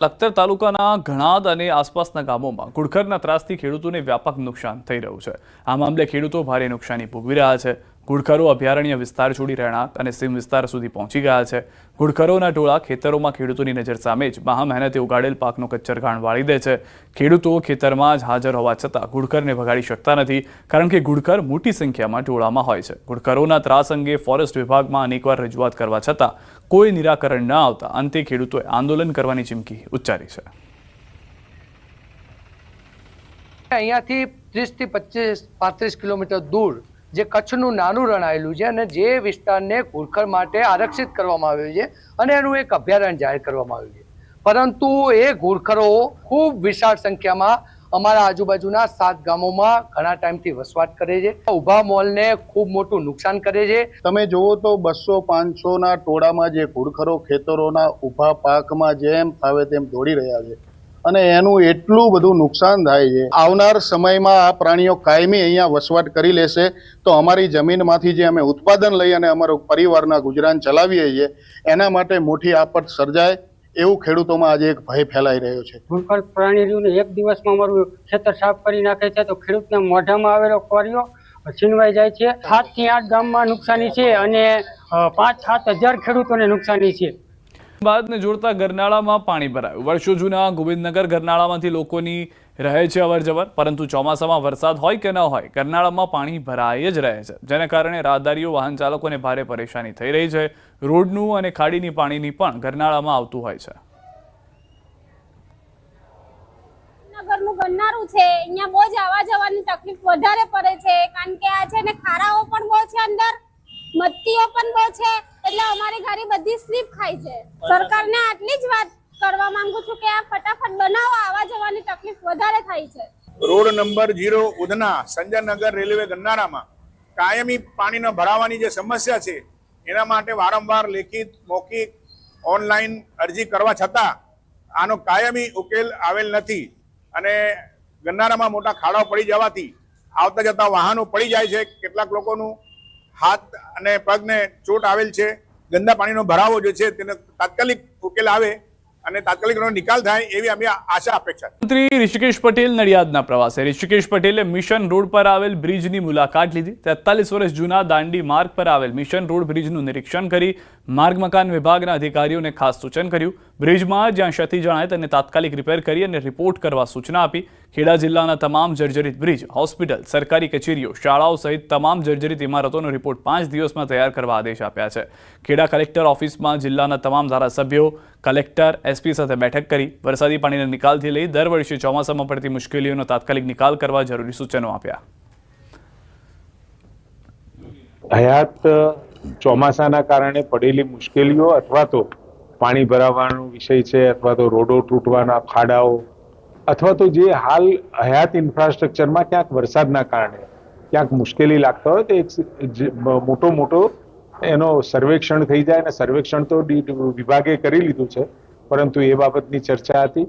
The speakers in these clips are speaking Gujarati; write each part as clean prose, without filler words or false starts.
લખતર તાલુકાના ઘણાદ અને આસપાસના ગામોમાં ઘુડખરના ત્રાસથી ખેડૂતોને વ્યાપક નુકસાન થઈ રહ્યું છે। આ મામલે ખેડૂતો ભારે નુકસાની ભોગવી રહ્યા છે। ઘુડખરો અભયારણ્ય વિસ્તાર છોડી રહેણાંક અને સીમ વિસ્તાર સુધી પહોંચી ગયા છે। ઘુડખરોના ટોળા ખેતરોમાં ખેડૂતોની નજર સામે જ મહા મહેનતે ઉગાડેલ પાકનો કચ્ચરઘાણ વાળી દે છે। ખેડૂતો ખેતરમાં જ હાજર હોવા છતાં ઘુડખરને ભગાડી શકતા નથી, કારણ કે ઘુડખર મોટી સંખ્યામાં ટોળામાં હોય છે। ઘુડખરોના ત્રાસ અંગે ફોરેસ્ટ વિભાગમાં અનેકવાર રજૂઆત કરવા છતાં કોઈ નિરાકરણ ન આવતા અંતે ખેડૂતોએ આંદોલન કરવાની ચીમકી ઉચ્ચારી છે। અહીંયાથી 30 થી 35 કિલોમીટર દૂર જે કચ્છનું નાનું રણ આવેલું છે અને જે વિસ્તારને ઘુડખર માટે આરક્ષિત કરવામાં આવ્યું છે અને એનું એક અભયારણ્ય જાહેર કરવામાં આવ્યું છે, પરંતુ એ ઘુડખરો ખૂબ વિશાળ સંખ્યામાં અમારા આજુબાજુના 7 ગામોમાં ઘણા ટાઈમથી વસવાટ કરે છે। ઊભા મોલને ખૂબ મોટું નુકસાન કરે છે। તમે જોવો તો 200-500 ના ટોળામાં જે ઘુડખરો ખેતરોના ઊભા પાકમાં જેમ ફાવે તેમ દોડી રહ્યા છે અને એનું એટલું બધું નુકસાન થાય છે। આવનાર સમયમાં આ પ્રાણીઓ કાયમી અહીંયા વસવાટ કરી લેશે તો અમારી જમીનમાંથી જે અમે ઉત્પાદન લઈ અને અમારો પરિવારના ગુજરાન ચલાવીએ છીએ એના માટે મોટી આફત સર્જાય એવું ખેડૂતોમાં આજે એક ભય ફેલાઈ રહ્યો છે। ઘુડખર પ્રાણીઓને એક દિવસમાં અમારું ખેતર સાફ કરી નાખે છે તો ખેડૂતને મોઢામાં આવેલો કોરિયો છીનવાઈ જાય છે। 7 થી 8 ગામમાં નુકસાની છે અને 5-7 હજાર ખેડૂતોને નુકસાની છે। બાદને જોડતા ગરનાળામાં પાણી ભરાયું। વર્ષો જૂના ગોવિંદનગર ગરનાળામાંથી લોકોની રહે છે અવરજવર, પરંતુ ચોમાસામાં વરસાદ હોય કે ન હોય ગરનાળામાં પાણી ભરાઈ જ રહે છે, જેને કારણે રાહદારીઓ વાહન ચાલકોને ભારે પરેશાની થઈ રહી છે। રોડનું અને ખાડીની પાણીની પણ ગરનાળામાં આવતું હોય છે। નગરનું ગરનાળું છે, અહીંયા બહુ જ આવવા જવાની તકલીફ વધારે પડે છે, કારણ કે આ છે ને ખાડાઓ પણ બહુ છે, અંદર મત્તીઓ પણ બહુ છે, એટલે અમારી ગાડી બધી સ્લીપ ખાય છે। સરકારને આટલી જ વાત કરવા માંગુ છું કે આ ફટાફટ બનાવો, આવવા જવાની તકલીફ વધારે થાય છે। Road number 0 Udhna Sanjaynagar railway ગરનાળામાં કાયમી પાણીના ભરાવાની જે સમસ્યા છે એના માટે વારંવાર લેખિત, મૌખિક, ઓનલાઈન અરજી કરવા છતાં આનો કાયમી ઉકેલ આવેલ નથી અને ગરનાળામાં મોટા ખાડાઓ પડી જવાથી આવતા જતા વાહનો પડી જાય છે। કેટલાક લોકોનું હાથ અને પગને ચોટ આવેલ છે। ગંદા પાણીનો ભરાવો જે છે તેને તાત્કાલિક ઉકેલ આવે અને તાત્કાલિક નિકાલ થાય એવી અમે આશા અપેક્ષા છે। મંત્રી ઋષિકેશ પટેલ નડિયાદના પ્રવાસે। ઋષિકેશ પટેલે મિશન રોડ પર આવેલ બ્રિજની મુલાકાત લીધી। 43 વર્ષ જૂના દાંડી માર્ગ પર આવેલ મિશન રોડ બ્રિજનું નિરીક્ષણ કરી માર્ગ મકાન વિભાગના અધિકારીઓને ખાસ સૂચન કર્યું। બ્રિજમાં જ્યાં ક્ષતિ જણાય તેને તાત્કાલિક રિપેર કરી અને રિપોર્ટ કરવા સૂચના આપી। ખેડા જિલ્લાના તમામ જર્જરિત બ્રિજ, હોસ્પિટલ, સરકારી કચેરીઓ, શાળાઓ સહિત તમામ જર્જરિત ઇમારતોનો રિપોર્ટ 5 દિવસમાં તૈયાર કરવા આદેશ આપ્યા છે। ખેડા કલેક્ટર ઓફિસમાં જિલ્લાના તમામ ધારાસભ્યો, કલેક્ટર, એસપી સાથે બેઠક કરી વરસાદી પાણીના નિકાલથી લઈ દર વર્ષે ચોમાસામાં પડતી મુશ્કેલીઓનો તાત્કાલિક નિકાલ કરવા જરૂરી સૂચનો આપ્યા। હયાત ચોમાસાના કારણે પડેલી મુશ્કેલીઓ અથવા તો પાણી ભરાવાનો વિષય છે અથવા તો રોડો તૂટવાના ખાડાઓ અથવા તો જે હાલ હયાત ઇન્ફ્રાસ્ટ્રક્ચરમાં ક્યાંક વરસાદના કારણે ક્યાંક મુશ્કેલી લાગતા હોય તો મોટો એનો સર્વેક્ષણ થઈ જાય અને સર્વેક્ષણ તો વિભાગે કરી લીધું છે, પરંતુ એ બાબતની ચર્ચા હતી।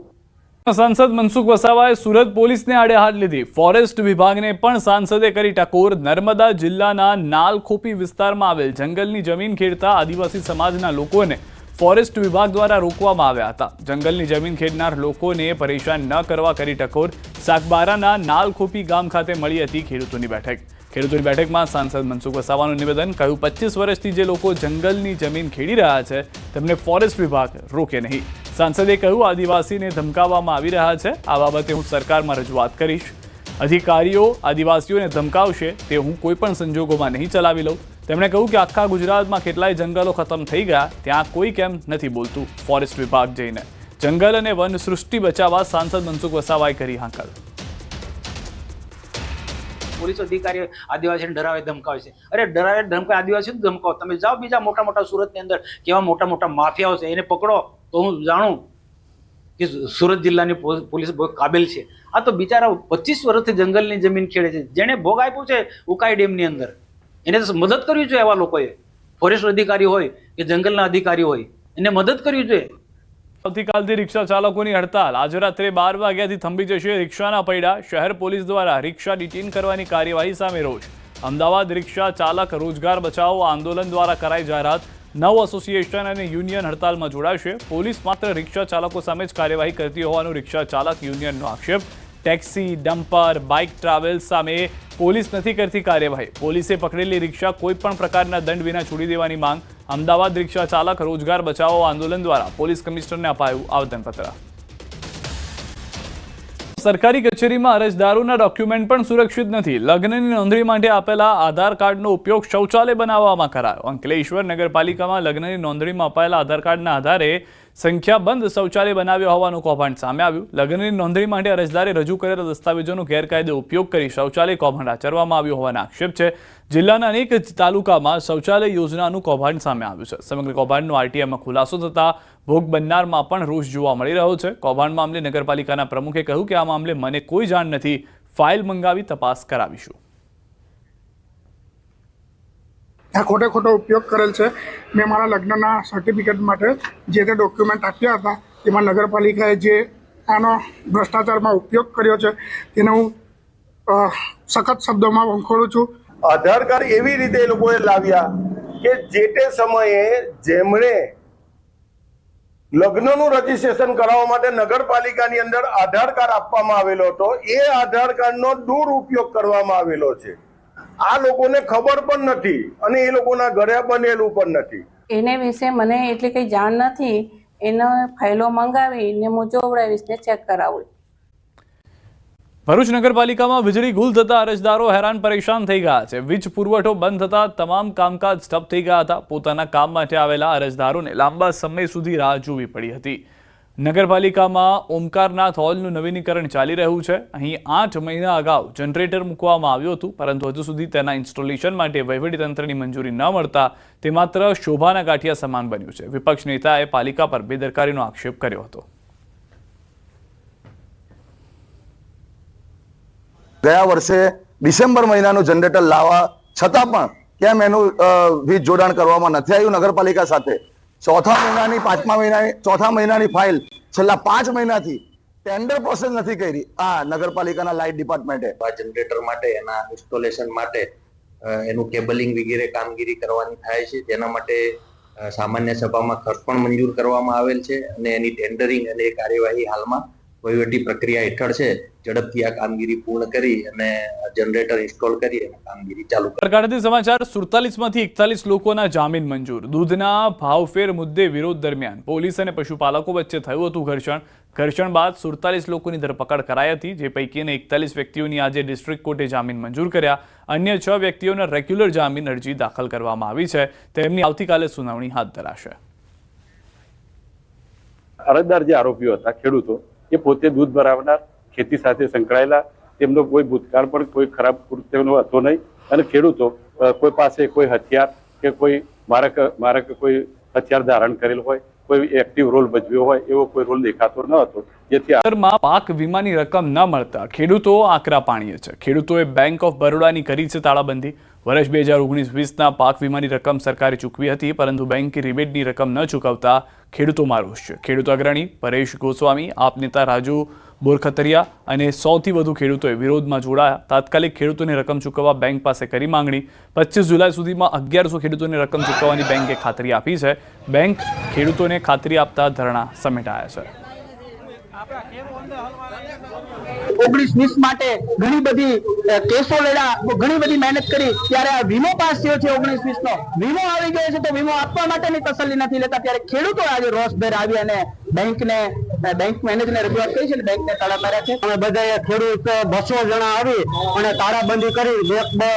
સાંસદ મનસુખ વસાવાએ સુરત પોલીસને આડે હાથ લીધી। ફોરેસ્ટ વિભાગને પણ સાંસદે કરી ટકોર। નર્મદા જિલ્લાના નાલખોપી વિસ્તારમાં આવેલ જંગલની જમીન ખેડતા આદિવાસી સમાજના લોકોને ફોરેસ્ટ વિભાગ દ્વારા રોકવામાં આવ્યા હતા। જંગલની જમીન ખેડનાર લોકોને પરેશાન ન કરવા કરી ટકોર। સાગબારાના નાલખોપી ગામ ખાતે મળી હતી ખેડૂતોની બેઠક। ખેડૂતોની બેઠકમાં સાંસદ મનસુખ વસાવાનું નિવેદન, કહ્યું 25 વર્ષથી જે લોકો જંગલની જમીન ખેડી રહ્યા છે તેમને ફોરેસ્ટ વિભાગ રોકે નહીં। સાંસદે કહ્યું આદિવાસીને ધમકાવવામાં આવી રહ્યા છે, આ બાબતે હું સરકારમાં રજૂઆત કરીશ। અધિકારીઓ આદિવાસીઓને ધમકાવશે તે હું કોઈ પણ સંજોગોમાં નહીં ચલાવી લઉં। તેમણે કહ્યું કે આખા ગુજરાતમાં કેટલાય જંગલો ખતમ થઈ ગયા, ત્યાં કોઈ કેમ નથી બોલતું। ફોરેસ્ટ વિભાગ જઈને જંગલ અને વન સૃષ્ટિ બચાવવા સાંસદ મનસુખ વસાવાએ કરી હાંકલ। પોલીસ અધિકારીઓ આદિવાસીને ડરાવે ધમકાવે છે। અરે ડરાવે ધમકાવે આદિવાસી ધમકાવો, તમે જાઓ બીજા મોટા સુરતની અંદર કેવા મોટા માફિયાઓ છે એને પકડો તો હું જાણું કે સુરત જિલ્લાની પોલીસ બહુ કાબિલ છે। આ તો બિચારા 25 વર્ષથી જંગલની જમીન ખેડે છે, જેને ભોગ આપ્યું છે ઉકાઈ ડેમની અંદર એને મદદ કરવી જોઈએ। એવા લોકોએ ફોરેસ્ટ અધિકારી હોય કે જંગલના અધિકારી હોય એને મદદ કરવી જોઈએ। આવતીકાલથી રિક્ષા ચાલકોની હડતાલ। આજે રાત્રે 12 વાગ્યાથી થંભી જશે રિક્ષાના પૈડા। શહેર પોલીસ દ્વારા રિક્ષા ડિટેન કરવાની કાર્યવાહી સામે રોષ। અમદાવાદ રિક્ષા ચાલક રોજગાર બચાવો આંદોલન દ્વારા કરાઈ જાહેરાત। 9 એસોસિએશન અને યુનિયન હડતાલમાં જોડાશે. પોલીસ માત્ર રિક્ષા ચાલકો સામે જ કાર્યવાહી કરતી હોવાનું રિક્ષા ચાલક યુનિયનનો આક્ષેપ. ટેક્સી, ડમ્પર, બાઇક ટ્રાવેલ્સ સામે પોલીસ નથી કરતી કાર્યવાહી. પોલીસે પકડેલી રિક્ષા કોઈ પણ પ્રકારના દંડ વિના છોડી દેવાની માંગ. અમદાવાદ રિક્ષા ચાલક રોજગાર બચાવો આંદોલન દ્વારા પોલીસ કમિશનરને અપાયું આવેદનપત્ર. સરકારી કચેરીમાં અરજદારોના ડોક્યુમેન્ટ પણ સુરક્ષિત નથી. લગ્નની નોંધણી માટે આપેલા આધાર કાર્ડનો ઉપયોગ શૌચાલય બનાવવામાં કરાયો. અંકલેશ્વર નગરપાલિકામાં લગ્નની નોંધણીમાં અપાયેલા આધાર કાર્ડના આધારે સંખ્યાબંધ શૌચાલય બનાવ્યો હોવાનું કૌભાંડ સામે આવ્યું. લગ્નની નોંધણી માટે અરજદારે રજૂ કરેલા દસ્તાવેજોનો ગેરકાયદે ઉપયોગ કરી શૌચાલય કૌભાંડ આચરવામાં આવ્યું હોવાના આક્ષેપ છે. જિલ્લાના અનેક તાલુકામાં શૌચાલય યોજનાનું કૌભાંડ સામે આવ્યું છે. સમગ્ર કૌભાંડનો આરટીઆઈમાં ખુલાસો થતા ભોગ બનનારમાં પણ રોષ જોવા મળી રહ્યો છે. કૌભાંડ મામલે નગરપાલિકાના પ્રમુખે કહ્યું કે આ મામલે મને કોઈ જાણ નથી. ફાઇલ મંગાવી તપાસ કરાવીશું. આ ખોટો ઉપયોગ કરેલ છે. મેં મારા લગ્નના સર્ટિફિકેટ માટે જે તે ડોક્યુમેન્ટ આપ્યા હતા તેમાં નગરપાલિકાએ જે આનો ભ્રષ્ટાચારમાં ઉપયોગ કર્યો છે તેને હું સખત શબ્દોમાં વંખોળું છું. આધાર કાર્ડ એવી રીતે એ લોકોએ લાવ્યા કે જે તે સમયે જેમણે લગ્નનું રજીસ્ટ્રેશન કરાવવા માટે નગરપાલિકાની અંદર આધાર કાર્ડ આપવામાં આવેલો હતો, એ આધાર કાર્ડનો દુરુપયોગ કરવામાં આવેલો છે. આ લોકોને ખબર પણ નથી અને એ લોકોના ઘરે બનેલું પણ નથી. એને વિશે મને એટલી કઈ જાણ નથી. એને ફાઇલો મંગાવીને હું જોવડાવીશ ને ચેક કરાવું. ભરૂચ નગરપાલિકામાં વીજળી ગુલ થતા અરજદારો હેરાન પરેશાન થઈ ગયા છે. વીજ પુરવઠો બંધ થતા તમામ કામકાજ ઠપ થઈ ગયા હતા. પોતાના કામ માટે આવેલા અરજદારોને લાંબા સમય સુધી રાહ જોવી પડી હતી. નગરપાલિકામાં ઓમકારનાથ હોલનું નવીનીકરણ ચાલી રહ્યું છે. અહીં 8 મહિના અગાઉ જનરેટર મૂકવામાં આવ્યું હતું, પરંતુ હજુ સુધી તેના ઇન્સ્ટોલેશન માટે વહીવટીતંત્રની મંજૂરી ન મળતા તે માત્ર શોભાના ગાંઠિયા સમાન બન્યું છે. વિપક્ષ નેતાએ પાલિકા પર બેદરકારીનો આક્ષેપ કર્યો હતો. ગયા વર્ષે ડિસેમ્બર મહિનાનું જનરેટર લાવવા છતાં પણ કેમ એનું વીજ જોડાણ કરવામાં નથી આવ્યું નગરપાલિકા સાથે. ચોથા મહિનાની ફાઇલ છેલ્લા 5 મહિનાથી ટેન્ડર પ્રોસેસ નથી કરી આ નગરપાલિકાના લાઇટ ડિપાર્ટમેન્ટે. આ જનરેટર માટે એના ઇન્સ્ટોલેશન માટે એનું કેબલિંગ વગેરે કામગીરી કરવાની થાય છે. તેના માટે સામાન્ય સભામાં ખર્ચ પણ મંજૂર કરવામાં આવેલ છે અને એની ટેન્ડરિંગ અને એ કાર્યવાહી હાલમાં વહીવટી પ્રક્રિયા હેઠળ છે. ઝડપથી આ કામગીરી પૂર્ણ કરી અને જનરેટર ઇન્સ્ટોલ કરી અને કામગીરી ચાલુ કરી. સરકારથી સમાચાર 47માંથી 41 લોકોના જામીન મંજૂર. દૂધના ભાવફેર મુદ્દે વિરોધ દરમિયાન પોલીસ અને પશુપાલકો વચ્ચે થયું હતું ઘર્ષણ બાદ 47 લોકોની ધરપકડ કરાઈ હતી, જે પૈકીના 41 વ્યક્તિઓની આજે ડિસ્ટ્રિક્ટ કોર્ટે જામીન મંજૂર કર્યા. અન્ય 6 વ્યક્તિઓના રેગ્યુલર જામીન અરજી દાખલ કરવામાં આવી છે. તેમની આવતીકાલે સુનાવણી હાથ ધરાશે. અરજદાર જે આરોપીઓ હતા ખેડૂતો, એ પોતે દૂધ ભરાવનાર, ખેતી સાથે સંકળાયેલા, તેમનો કોઈ ભૂતકાળ પણ કોઈ ખરાબ કૃત્યનો હતો નહીં અને ખેડૂતો કોઈ પાસે કોઈ હથિયાર કે કોઈ મારક કોઈ હથિયાર ધારણ કરેલ હોય, કોઈ એક્ટિવ રોલ ભજવ્યો હોય એવો કોઈ રોલ દેખાતો ન હતો. જેથી પાક વીમાની રકમ ન મળતા ખેડૂતો આકરા પાણીએ છે. ખેડૂતોએ બેંક ઓફ બરોડાની કરી છે તાળાબંધી. વર્ષ 2019-20ના પાક વીમાની રકમ સરકારે ચૂકવી હતી, પરંતુ બેંકે રિબેટની રકમ ન ચૂકવતા ખેડૂતોમાં રોષ છે. ખેડૂત અગ્રણી પરેશ ગોસ્વામી, આપ નેતા રાજુ બોરખતરિયા અને 100થી વધુ ખેડૂતોએ વિરોધમાં જોડાયા. તાત્કાલિક ખેડૂતોને રકમ ચૂકવવા બેંક પાસે કરી માંગણી. 25 જુલાઈ સુધીમાં 1100 ખેડૂતોને રકમ ચૂકવવાની બેંકે ખાતરી આપી છે. બેંક ખેડૂતોને ખાતરી આપતા ધરણા સમેટાયા છે. 19-20 માટે ઘણી બધી કેસો લડ્યા, ઘણી બધી મહેનત કરી, ત્યારે આ વીમો પાસ થયો છે. 19-20 નો વીમો આવી ગયો છે, તો વીમો આપવા માટેની તસલ્લી નથી લેતા. ત્યારે ખેડૂતો આજે રોષભેર આવી અને બેંક મેનેજરને રજૂઆત કરી છે અને બેંકને તાળા માર્યા છે. અમે બધાએ ખેડૂત 200 જણા આવી અને તાળાબંધી કરી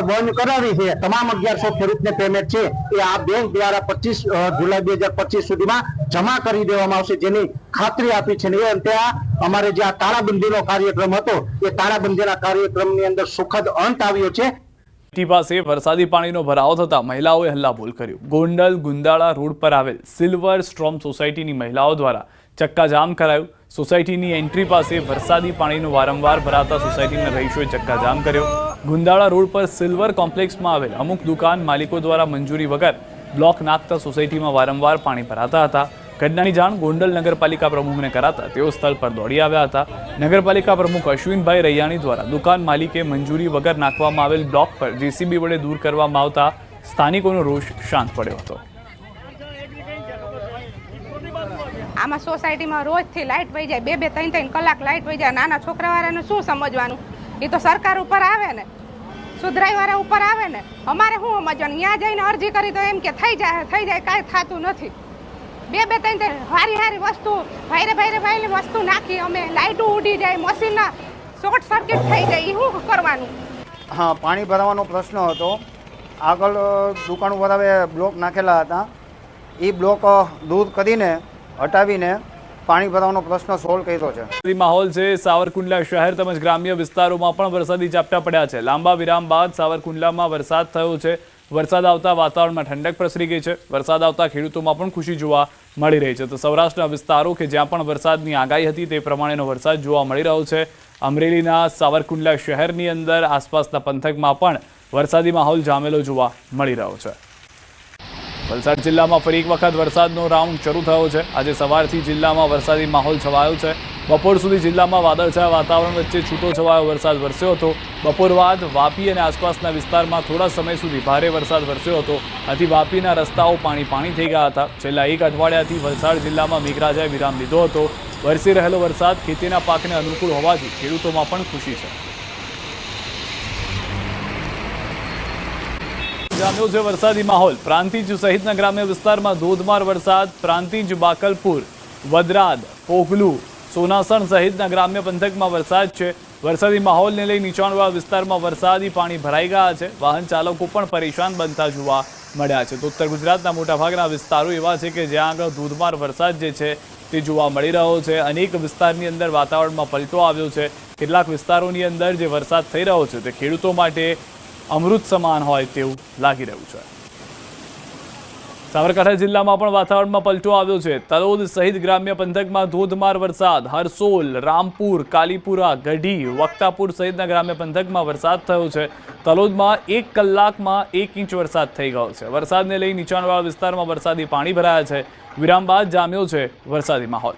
બંધ કરાવી છે. તમામ 1100 ખેડૂતને પેમેન્ટ છે એ આ બેંક દ્વારા 25 જુલાઈ 2025 સુધીમાં જમા કરી દેવામાં આવશે, જેની ખાતરી આપી છે. એ અંતે અમારે જે આ તાળાબંધીનો કાર્યક્રમ હતો એ તાળાબંધીના કાર્યક્રમની અંદર સુખદ અંત આવ્યો છે. પાસે વરસાદી પાણીનો ભરાવો થતા મહિલાઓએ હલ્લાબોલ કર્યો. ગોંડલ ગુંદાળા રોડ પર આવેલ સિલ્વર સ્ટ્રોમ સોસાયટીની મહિલાઓ દ્વારા ચક્કાજામ કરાયું. સોસાયટીની એન્ટ્રી પાસે વરસાદી પાણીનો વારંવાર ભરાતા સોસાયટીના રહીશોએ ચક્કાજામ કર્યો. ગુંદાળા રોડ પર સિલ્વર કોમ્પ્લેક્સમાં આવેલ અમુક દુકાન માલિકો દ્વારા મંજૂરી વગર બ્લોક નાખતા સોસાયટીમાં વારંવાર પાણી ભરાતા હતા. ઘટનાની જાણ ગોંડલ નગરપાલિકા પ્રમુખને કરાતા તેઓ સ્થળ પર દોડી આવ્યા હતા. નગરપાલિકા પ્રમુખ અશ્વિનભાઈ રૈયાણી દ્વારા દુકાન માલિકે મંજૂરી વગર નાખવામાં આવેલ બ્લોક પર જેસીબી વડે દૂર કરવામાં આવતા સ્થાનિકોનો રોષ શાંત પડ્યો હતો. આમાં સોસાયટીમાં રોજથી લાઇટ વહી જાય, 2-3 કલાક લાઇટ વહી જાય. નાના છોકરાવાળાને શું સમજવાનું? એ તો સરકાર ઉપર આવે ને, સુધરાઈવાળા ઉપર આવે ને. અમારે શું સમજવાનું? ત્યાં જઈને અરજી કરી તો એમ કે થઈ જાય, કાંઈ થતું નથી. 2-3 હારી વસ્તુ ભાઈરે વસ્તુ નાખી અમે, લાઇટો ઉડી જાય, મશીનના શોર્ટ સર્કિટ થઈ જાય. એ શું કરવાનું? હા, પાણી ભરાવાનો પ્રશ્ન હતો. આગળ દુકાનો પર હવે બ્લોક નાખેલા હતા, એ બ્લોક દૂર કરીને હટાવીને પાણી ભરાવાનો પ્રશ્ન સોલ્વ કર્યો છે. માહોલ છે સાવરકુંડલા શહેર તેમજ ગ્રામ્ય વિસ્તારોમાં પણ વરસાદી ઝાપટા પડ્યા છે. લાંબા વિરામ બાદ સાવરકુંડલામાં વરસાદ થયો છે. વરસાદ આવતા વાતાવરણમાં ઠંડક પ્રસરી ગઈ છે. વરસાદ આવતા ખેડૂતોમાં પણ ખુશી જોવા મળી રહી છે. તો સૌરાષ્ટ્રના વિસ્તારો કે જ્યાં પણ વરસાદની આગાહી હતી તે પ્રમાણેનો વરસાદ જોવા મળી રહ્યો છે. અમરેલીના સાવરકુંડલા શહેરની અંદર આસપાસના પંથકમાં પણ વરસાદી માહોલ જામેલો જોવા મળી રહ્યો છે. વલસાડ જિલ્લામાં ફરી એક વખત વરસાદનો રાઉન્ડ શરૂ થયો છે. આજે સવારથી જિલ્લામાં વરસાદી માહોલ છવાયો છે. બપોર સુધી જિલ્લામાં વાદળછાયા વાતાવરણ વચ્ચે છૂટો છવાયો વરસાદ વરસ્યો હતો. બપોર બાદ વાપી અને આસપાસના વિસ્તારમાં થોડા સમય સુધી ભારે વરસાદ વરસ્યો હતો. આથી વાપીના રસ્તાઓ પાણી થઈ ગયા હતા. છેલ્લા એક અઠવાડિયાથી વલસાડ જિલ્લામાં મેઘરાજાએ વિરામ લીધો હતો. વરસી રહેલો વરસાદ ખેતીના પાકને અનુકૂળ હોવાથી ખેડૂતોમાં પણ ખુશી છે. જામ્યો છે વરસાદી માહોલ. પ્રાંતિજ સહિતના ગ્રામ્ય વિસ્તારમાં ધોધમાર વરસાદ. પ્રાંતિજ, બાકલપુર, વદરાદ, પોગલું, સોનાસણ સહિતના ગ્રામ્ય પંથકમાં વરસાદ છે. વરસાદી માહોલને લઈ નીચાણવાળા વિસ્તારમાં વરસાદી પાણી ભરાઈ ગયા છે. વાહન ચાલકો પણ પરેશાન બનતા જોવા મળ્યા છે. તો ઉત્તર ગુજરાતના મોટાભાગના વિસ્તારો એવા છે કે જ્યાં આગળ ધોધમાર વરસાદ જે છે તે જોવા મળી રહ્યો છે. અનેક વિસ્તારની અંદર વાતાવરણમાં પલટો આવ્યો છે. કેટલાક વિસ્તારોની અંદર જે વરસાદ થઈ રહ્યો છે તે ખેડૂતો માટે અમૃત સમાન હોય તેવું લાગી રહ્યું છે. સાબરકાંઠા જિલ્લામાં પણ વાતાવરણમાં પલટો આવ્યો છે. તલોદ સહિત ગ્રામ્ય પંથકમાં ધોધમાર વરસાદ. હરસોલ, રામપુર, કાલીપુરા, ગઢી, વક્તાપુર સહિતના ગ્રામ્ય પંથકમાં વરસાદ થયો છે. તલોદમાં 1 કલાકમાં 1 ઇંચ વરસાદ થઈ ગયો છે. વરસાદને લઈ નીચાણવાળા વિસ્તારમાં વરસાદી પાણી ભરાયા છે. વિરામ બાદ જામ્યો છે વરસાદી માહોલ.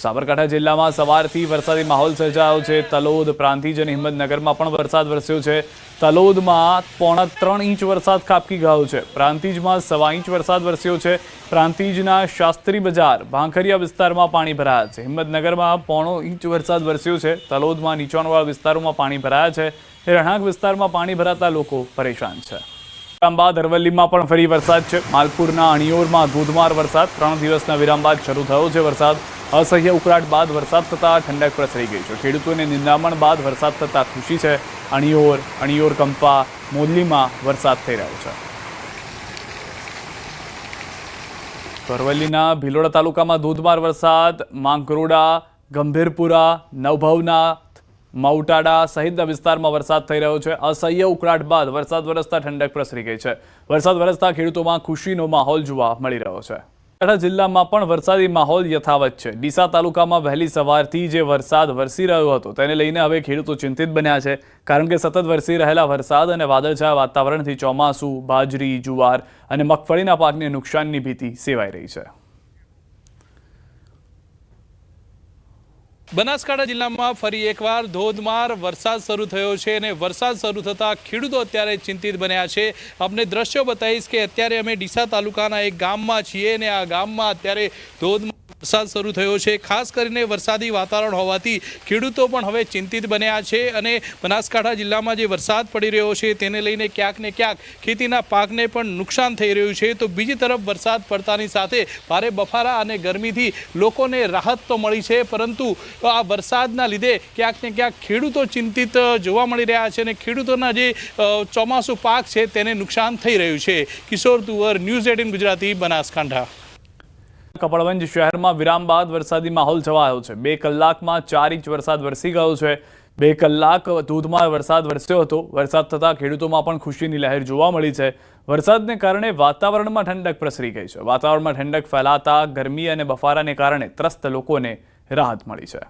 સાબરકાંઠા જિલ્લામાં સવારથી વરસાદી માહોલ સર્જાયો છે. તલોદ, પ્રાંતિજ અને હિંમતનગરમાં પણ વરસાદ વરસ્યો છે. તલોદમાં 3.25 ઇંચ વરસાદ ખાબકી ગયો છે. પ્રાંતિજમાં 1.25 ઇંચ વરસાદ વરસ્યો છે. પ્રાંતિજના શાસ્ત્રી બજાર, ભાંખરિયા વિસ્તારમાં પાણી ભરાયા છે. હિંમતનગરમાં 0.5 ઇંચ વરસાદ વરસ્યો છે. તલોદમાં નીચાણવાળા વિસ્તારોમાં પાણી ભરાયા છે. રહેણાંક વિસ્તારમાં પાણી ભરાતા લોકો પરેશાન છે. વિરામ બાદ અરવલ્લીમાં પણ ફરી વરસાદ છે. માલપુરના અણિયોરમાં ધોધમાર વરસાદ. 3 દિવસના વિરામ બાદ શરૂ થયો છે વરસાદ. અસહ્ય ઉકળાટ બાદ વરસાદ થતાં ઠંડક પ્રસરી ગઈ છે. ખેડૂતોને નિંદામણ બાદ વરસાદ થતાં ખુશી છે. અણિયોર, કંપા, મોદલીમાં વરસાદ થઈ રહ્યો છે. તો અરવલ્લીના ભિલોડા તાલુકામાં ધોધમાર વરસાદ. માંગરોળા, ગંભીરપુરા, નવભવનાથ, માઉટાડા સહિતના વિસ્તારમાં વરસાદ થઈ રહ્યો છે. અસહ્ય ઉકળાટ બાદ વરસાદ વરસતા ઠંડક પ્રસરી ગઈ છે. વરસાદ વરસતા ખેડૂતોમાં ખુશીનો માહોલ જોવા મળી રહ્યો છે. બનાસકાંઠા જિલ્લામાં પણ વરસાદી માહોલ યથાવત છે. ડીસા તાલુકામાં વહેલી સવારથી જે વરસાદ વરસી રહ્યો હતો તેને લઈને હવે ખેડૂતો ચિંતિત બન્યા છે. કારણ કે સતત વરસી રહેલા વરસાદ અને વાદળછાયા વાતાવરણથી ચોમાસું, બાજરી, જુવાર અને મગફળીના પાકને નુકસાનની ભીતિ સેવાઈ રહી છે. બનાસકાંઠા જિલ્લામાં ફરી એકવાર ધોધમાર વરસાદ શરૂ થયો છે અને વરસાદ શરૂ થતાં ખેડૂતો અત્યારે ચિંતિત બન્યા છે. આપણે દ્રશ્યો બતાવીશ કે અત્યારે અમે ડીસા તાલુકાના એક ગામમાં છીએ અને આ ગામમાં અત્યારે ધોધમાર વરસાદ શરૂ થયો છે. ખાસ કરીને વરસાદી વાતાવરણ હોવાથી ખેડૂતો પણ હવે ચિંતિત બન્યા છે અને બનાસકાંઠા જિલ્લામાં જે વરસાદ પડી રહ્યો છે તેને લઈને ક્યાંક ને ક્યાંક ખેતીના પાકને પણ નુકસાન થઈ રહ્યું છે. તો બીજી તરફ વરસાદ પડતાની સાથે ભારે બફારા અને ગરમીથી લોકોને રાહત તો મળી છે, પરંતુ આ વરસાદના લીધે ક્યાંક ને ક્યાંક ખેડૂતો ચિંતિત જોવા મળી રહ્યા છે અને ખેડૂતોના જે ચોમાસું પાક છે તેને નુકસાન થઈ રહ્યું છે. કિશોર તુવર, ન્યૂઝ 18 ગુજરાતી, બનાસકાંઠા. કપડવંજ શહેરમાં વિરામ બાદ વરસાદી માહોલ છવાયો છે. 2 કલાકમાં 4 ઇંચ વરસાદ વરસી ગયો છે. 2 કલાક ધોધમાર વરસાદ વરસ્યો હતો. વરસાદ થતાં ખેડૂતોમાં પણ ખુશીની લહેર જોવા મળી છે. વરસાદને કારણે વાતાવરણમાં ઠંડક પ્રસરી ગઈ છે. વાતાવરણમાં ઠંડક ફેલાતા ગરમી અને બફારાને કારણે ત્રસ્ત લોકોને રાહત મળી છે.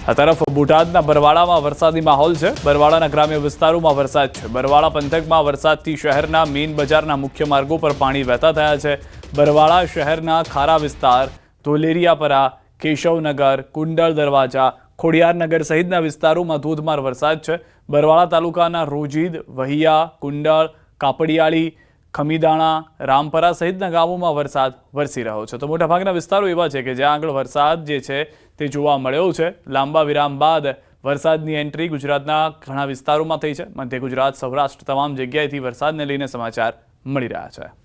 આ તરફ બોટાદના બરવાળામાં વરસાદી માહોલ છે. બરવાળાના ગ્રામ્ય વિસ્તારોમાં વરસાદ છે. બરવાળા પંથકમાં વરસાદથી શહેરના મેઇન બજારના મુખ્ય માર્ગો પર પાણી વહેતા થયા છે. બરવાળા શહેરના ખારા વિસ્તાર, ધોલેરિયાપરા, કેશવનગર, કુંડળ દરવાજા, ખોડિયારનગર સહિતના વિસ્તારોમાં ધોધમાર વરસાદ છે. બરવાળા તાલુકાના રોજીદ, વહિયા, કુંડળ, કાપડિયાળી, ખમીદાણા, રામપરા સહિતના ગામોમાં વરસાદ વરસી રહ્યો છે. તો મોટાભાગના વિસ્તારો એવા છે કે જ્યાં આગળ વરસાદ જે છે તે જોવા મળ્યો છે. લાંબા વિરામ બાદ વરસાદની એન્ટ્રી ગુજરાતના ઘણા વિસ્તારોમાં થઈ છે. મધ્ય ગુજરાત, સૌરાષ્ટ્ર તમામ જગ્યાએથી વરસાદને લઈને સમાચાર મળી રહ્યા છે.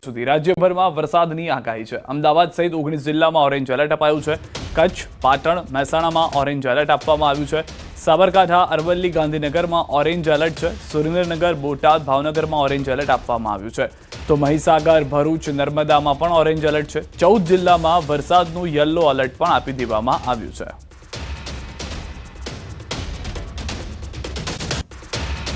સુધી રાજ્યભરમાં વરસાદની આગાહી છે. અમદાવાદ સહિત 19 જિલ્લામાં ઓરેન્જ એલર્ટ અપાયું છે. કચ્છ, પાટણ, મહેસાણામાં ઓરેન્જ એલર્ટ આપવામાં આવ્યું છે. સાબરકાંઠા, અરવલ્લી, ગાંધીનગરમાં ઓરેન્જ એલર્ટ છે. સુરેન્દ્રનગર, બોટાદ, ભાવનગરમાં ઓરેન્જ એલર્ટ આપવામાં આવ્યું છે. તો મહીસાગર, ભરૂચ, નર્મદામાં પણ ઓરેન્જ એલર્ટ છે. 14 જિલ્લામાં વરસાદનું યલો એલર્ટ પણ આપી દેવામાં આવ્યું છે.